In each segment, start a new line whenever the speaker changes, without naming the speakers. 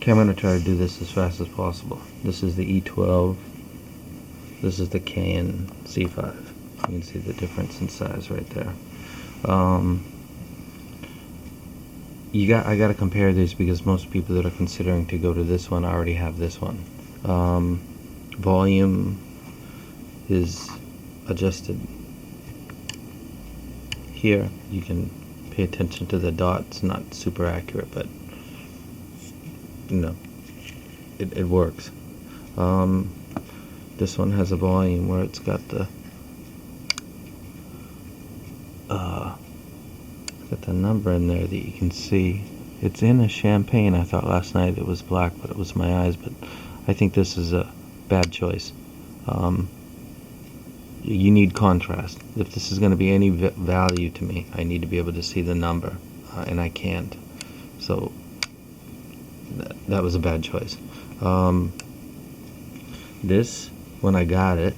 Okay, I'm going to try to do this as fast as possible. This is the E12. This is the Cayin C5. You can see the difference in size right there. I got to compare these because most people that are considering to go to this one already have this one. Volume is adjusted here. You can pay attention to the dot. It's not super accurate, but you know, it works. This one has a volume where it's got the number in there that you can see. It's in a champagne. I thought last night it was black, but it was my eyes. But I think this is a bad choice. You need contrast. If this is going to be any value to me, I need to be able to see the number, and I can't. So that was a bad choice. This, when I got it,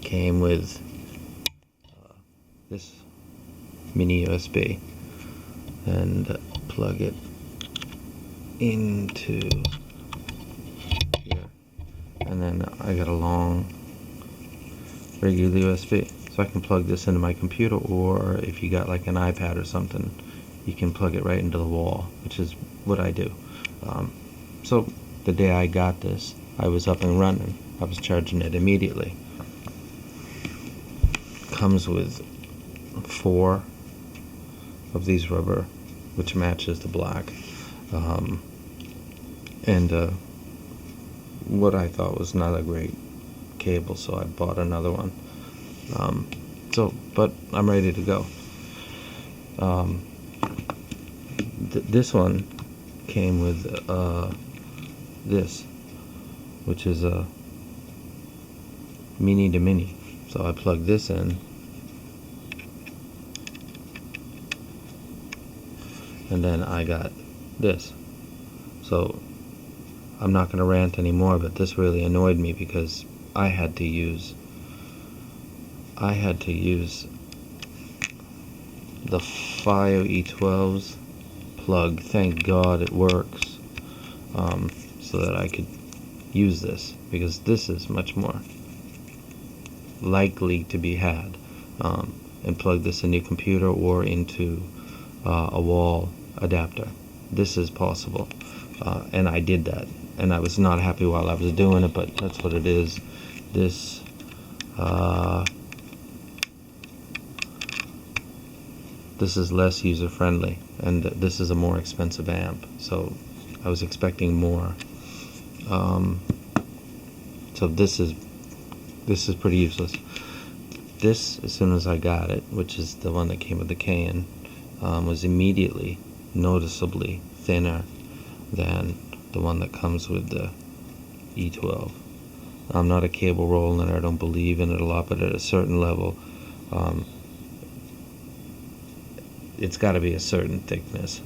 came with this mini USB, and plug it into here, and then I got a long regular USB, so I can plug this into my computer, or if you got like an iPad or something, you can plug it right into the wall, which is what I do. So the day I got this, I was up and running. I was charging it immediately. Comes with 4 of these rubber, which matches the black, and what I thought was not a great cable, so I bought another one. But I'm ready to go. This one came with this, which is a mini to mini. So I plug this in, and then I got this. So I'm not going to rant anymore, but this really annoyed me because I had to use the FiO E12's plug. Thank God it works, so that I could use this, because this is much more likely to be had, and plug this in your computer or into a wall adapter. This is possible, and I did that, and I was not happy while I was doing it, but that's what it is. This this is less user friendly, and this is a more expensive amp, so I was expecting more. So this is pretty useless. This, as soon as I got it, which is the one that came with the Cayin, was immediately noticeably thinner than the one that comes with the E12. I'm not a cable roller, and I don't believe in it a lot, but at a certain level, it's got to be a certain thickness.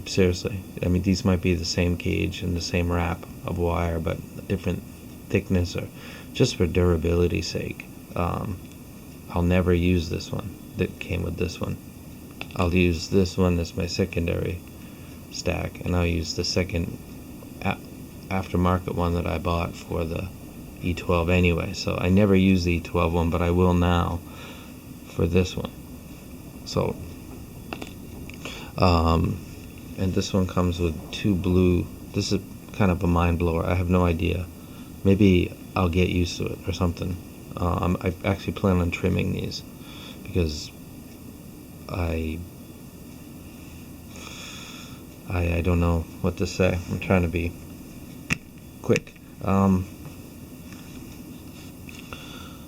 Seriously, I mean, these might be the same gauge and the same wrap of wire, but different thickness, or just for durability's sake. I'll never use this one that came with this one. I'll use this one as my secondary stack, and I'll use the second aftermarket one that I bought for the E12 anyway. So I never use the E12 one, but I will now for this one. So and this one comes with 2 blue. This is kind of a mind blower. I have no idea. Maybe I'll get used to it or something. I actually plan on trimming these because I don't know what to say. I'm trying to be quick.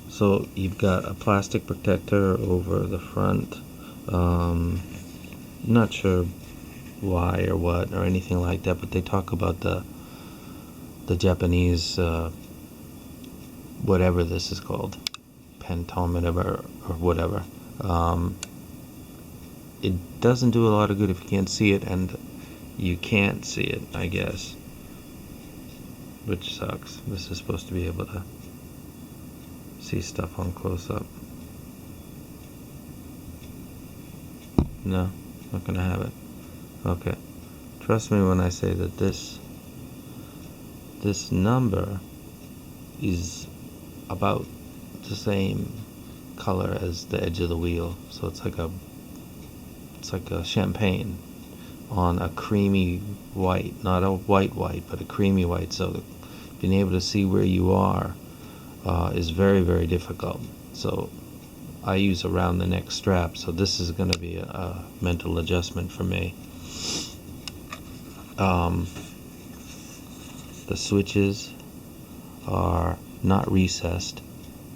So you've got a plastic protector over the front. Not sure why or what or anything like that, but they talk about the Japanese whatever this is called, pentometer or whatever. It doesn't do a lot of good if you can't see it, and you can't see it, I guess, which sucks. This is supposed to be able to see stuff on close-up. No, not gonna have it. Okay, trust me when I say that this this number is about the same color as the edge of the wheel, so it's like a champagne on a creamy white, not a white, but a creamy white. So being able to see where you are is very, very difficult. So I use around the neck strap, so this is going to be a mental adjustment for me. The switches are not recessed.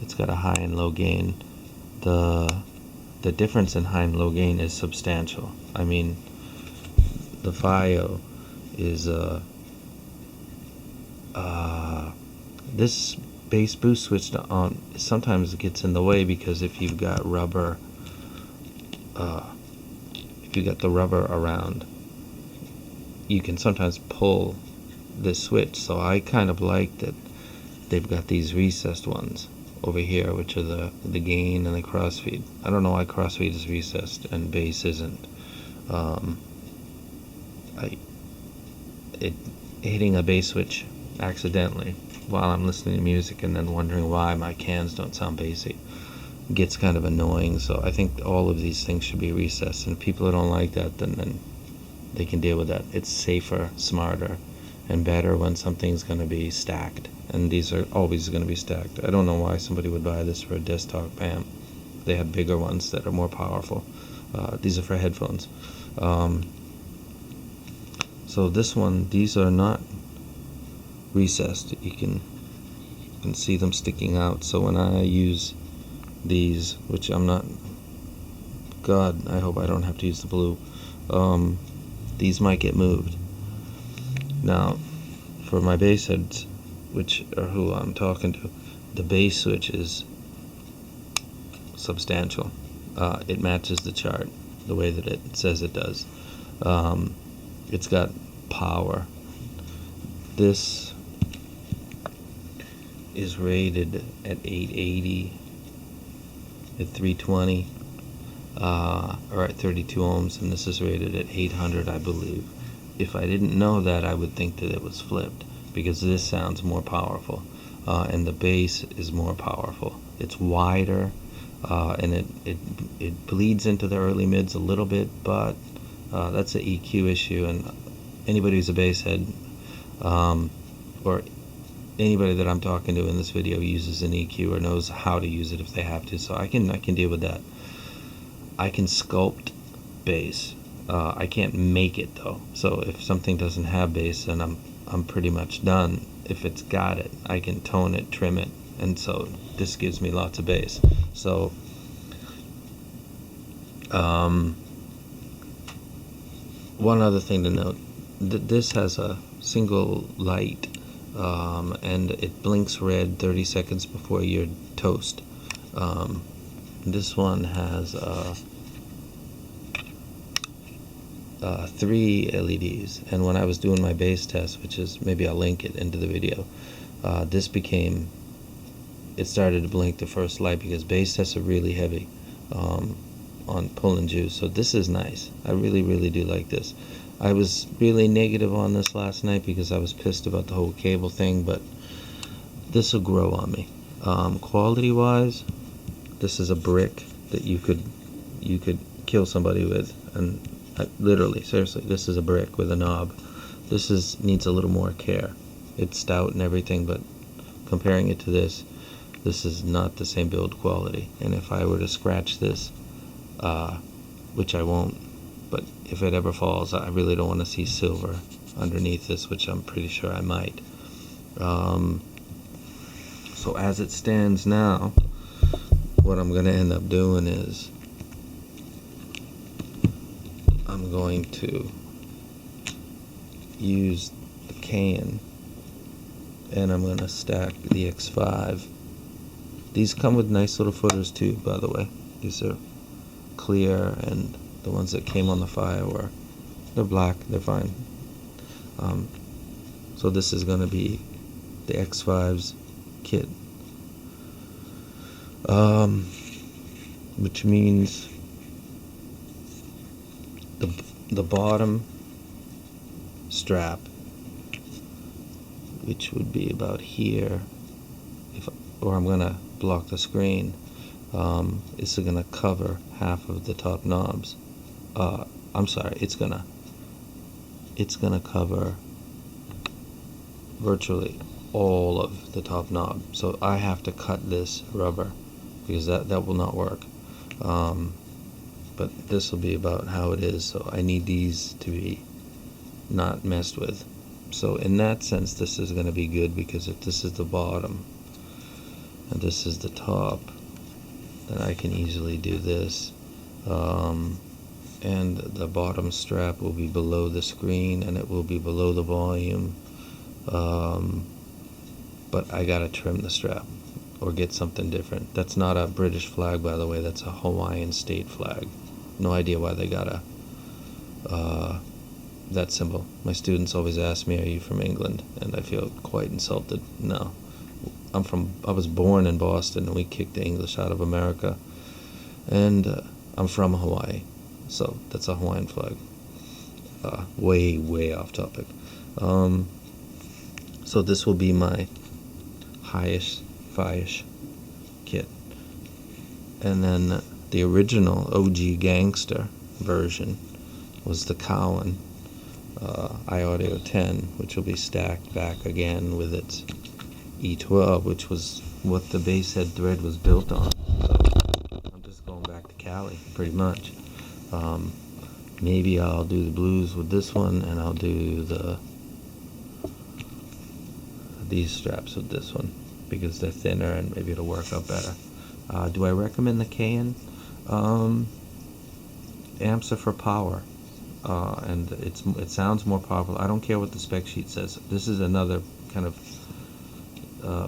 It's got a high and low gain. The difference in high and low gain is substantial. I mean, the FiO is this bass boost switch on sometimes gets in the way, because if you've got rubber, if you got the rubber around, you can sometimes pull this switch. So I kind of like that they've got these recessed ones over here, which are the gain and the crossfeed. I don't know why crossfeed is recessed and bass isn't. Hitting a bass switch accidentally while I'm listening to music and then wondering why my cans don't sound bassy gets kind of annoying. So I think all of these things should be recessed, and people who don't like that, then they can deal with that. It's safer, smarter, and better when something's going to be stacked, and these are always going to be stacked. I don't know why somebody would buy this for a desktop amp. They have bigger ones that are more powerful. These are for headphones. So this one, these are not recessed. You can see them sticking out. So when I use these, which I'm not, God, I hope I don't have to use the blue, these might get moved. Now, for my bass heads, which are who I'm talking to, the bass switch is substantial. It matches the chart the way that it says it does. It's got power. This is rated at 880 at 320 or at 32 ohms, and this is rated at 800, I believe. If I didn't know that, I would think that it was flipped, because this sounds more powerful, and the bass is more powerful. It's wider, and it bleeds into the early mids a little bit, but that's an EQ issue, and anybody who's a bass head, or anybody that I'm talking to in this video uses an EQ or knows how to use it if they have to, so I can deal with that. I can sculpt bass. I can't make it though. So if something doesn't have bass, then I'm pretty much done. If it's got it, I can tone it, trim it, and so this gives me lots of bass. So one other thing to note, this has a single light, and it blinks red 30 seconds before you're toast. This one has 3 LEDs, and when I was doing my bass test, which is, maybe I'll link it into the video, it started to blink the first light, because bass tests are really heavy on pull and juice. So this is nice. I really do like this. I was really negative on this last night because I was pissed about the whole cable thing, but this will grow on me. Quality wise, this is a brick that you could kill somebody with, and literally, seriously, this is a brick with a knob. This needs a little more care. It's stout and everything, but comparing it to this is not the same build quality. And if I were to scratch this, which I won't, but if it ever falls, I really don't want to see silver underneath this, which I'm pretty sure I might. So as it stands now, what I'm going to end up doing is I'm going to use the Cayin, and I'm going to stack the X5. These come with nice little footers too, by the way. These are clear, and the ones that came on the FiO they're black, they're fine. So this is going to be the X5's kit, which means the bottom strap which would be about here, or I'm gonna block the screen. It's gonna cover half of the top knobs. I'm sorry, it's gonna cover virtually all of the top knob. So I have to cut this rubber because that will not work. But this will be about how it is. So I need these to be not messed with. So in that sense, this is going to be good, because if this is the bottom and this is the top, then I can easily do this. And the bottom strap will be below the screen, and it will be below the volume. But I gotta trim the strap or get something different. That's not a British flag, by the way. That's a Hawaiian state flag. No idea why they got that symbol. My students always ask me, "Are you from England?" And I feel quite insulted. No, I was born in Boston, and we kicked the English out of America. And I'm from Hawaii, so that's a Hawaiian flag. Way off topic. So this will be my hi-ish kit. And then the original OG Gangster version was the Cayin iAudio 10, which will be stacked back again with its E12, which was what the bass head thread was built on. So I'm just going back to Cali, pretty much. Maybe I'll do the blues with this one, and I'll do these straps with this one, because they're thinner and maybe it'll work out better. Do I recommend the Cayin? Amps are for power, and it sounds more powerful. I don't care what the spec sheet says. This is another kind of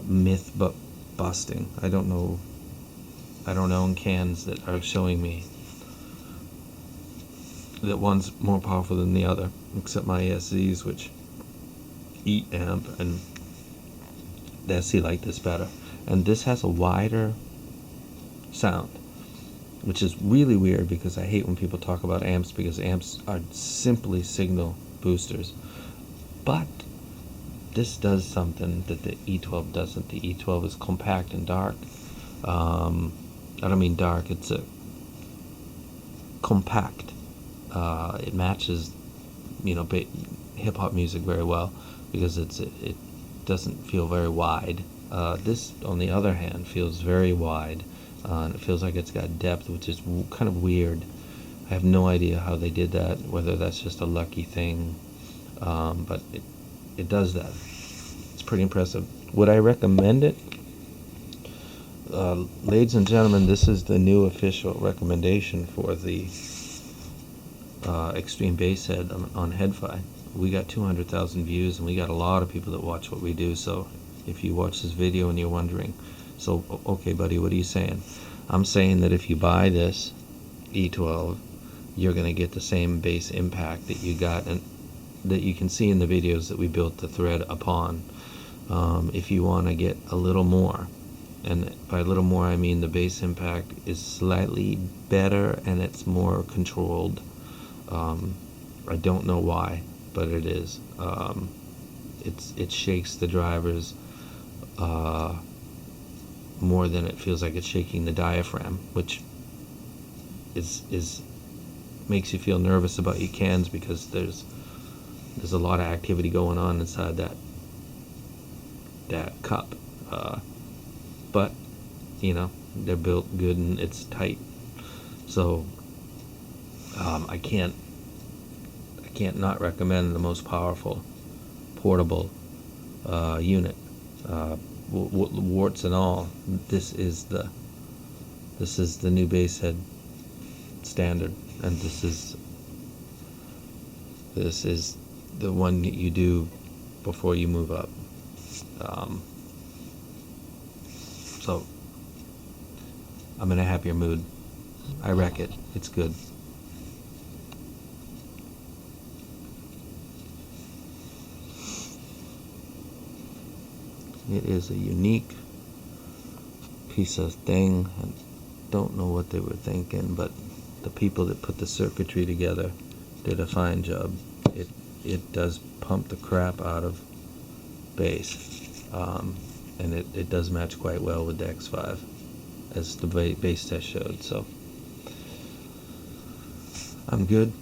myth, but busting. I don't know in cans that are showing me that one's more powerful than the other, except my ESZs, which eat amp, and the SC like this better. And this has a wider sound, which is really weird, because I hate when people talk about amps, because amps are simply signal boosters. But this does something that the E12 doesn't. The E12 is compact and dark. I don't mean dark, it's a compact. It matches, hip-hop music very well, because it doesn't feel very wide. This, on the other hand, feels very wide, and it feels like it's got depth, which is kind of weird. I have no idea how they did that, whether that's just a lucky thing, but it does that. It's pretty impressive. Would I recommend it? Ladies and gentlemen, this is the new official recommendation for the Extreme Bass Head on HeadFi. We got 200,000 views, and we got a lot of people that watch what we do. So if you watch this video and you're wondering, so okay buddy, what are you saying? I'm saying that if you buy this E12, you're going to get the same bass impact that you got, and that you can see in the videos that we built the thread upon. If you want to get a little more, and by a little more I mean the bass impact is slightly better and it's more controlled. I don't know why, but it is. It shakes the drivers more than it feels like it's shaking the diaphragm, which is makes you feel nervous about your cans, because there's a lot of activity going on inside that cup. But they're built good and it's tight, so I can't not recommend the most powerful portable unit. Warts and all, this is the new bass head standard, and this is the one that you do before you move up. So I'm in a happier mood. I wreck it. It's good. It is a unique piece of thing. I don't know what they were thinking, but the people that put the circuitry together did a fine job. It does pump the crap out of bass, and it does match quite well with the X5, as the bass test showed. So I'm good.